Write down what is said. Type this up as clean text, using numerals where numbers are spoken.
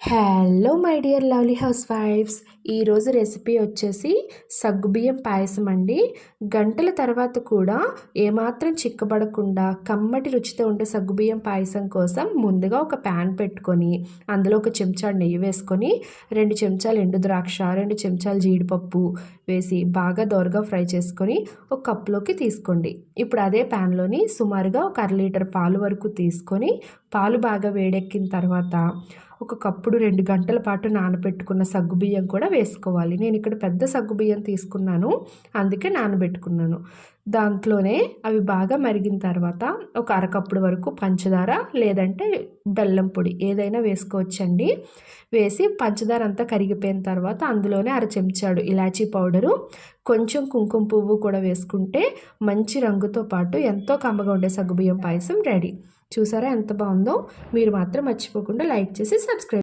Hello my dear lovely హౌస్ వైఫ్స్. ఈరోజు రెసిపీ వచ్చేసి సగ్గుబియ్యం పాయసం అండి. గంటల తర్వాత కూడా ఏమాత్రం చిక్కబడకుండా కమ్మటి రుచితో ఉండే సగ్గుబియ్యం పాయసం కోసం ముందుగా ఒక ప్యాన్ పెట్టుకొని అందులో ఒక చెంచా నెయ్యి వేసుకొని 2 చెంచాలు ఎండు ద్రాక్ష, 2 చెంచాలు జీడిపప్పు వేసి బాగా దోరగా ఫ్రై చేసుకొని ఒక కప్లోకి తీసుకోండి. ఇప్పుడు అదే ప్యాన్లోని సుమారుగా ఒక 1/2 లీటర్ పాలు వరకు తీసుకొని పాలు బాగా వేడెక్కిన తర్వాత ఒక కప్పుడు 2 గంటల పాటు నానబెట్టుకున్న సగ్గుబియ్యం కూడా వేసుకోవాలి. నేను ఇక్కడ పెద్ద సగ్గుబియ్యం తీసుకున్నాను, అందుకే నానబెట్టుకున్నాను. దాంట్లోనే అవి బాగా మరిగిన తర్వాత ఒక అరకప్పుడు వరకు పంచదార లేదంటే బెల్లం పొడి ఏదైనా వేసుకోవచ్చండి. వేసి పంచదార అంతా కరిగిపోయిన తర్వాత అందులోనే 1 చెంచాడు ఇలాచీ పౌడరు, కొంచెం కుంకుమ పువ్వు కూడా వేసుకుంటే మంచి రంగుతో పాటు ఎంతో కమ్మగా ఉండే సగ్గుబియ్యం పాయసం రెడీ. చూసారా ఎంత బాగుందో? మీరు మాత్రం మర్చిపోకుండా లైక్ చేసి సబ్స్క్రైబ్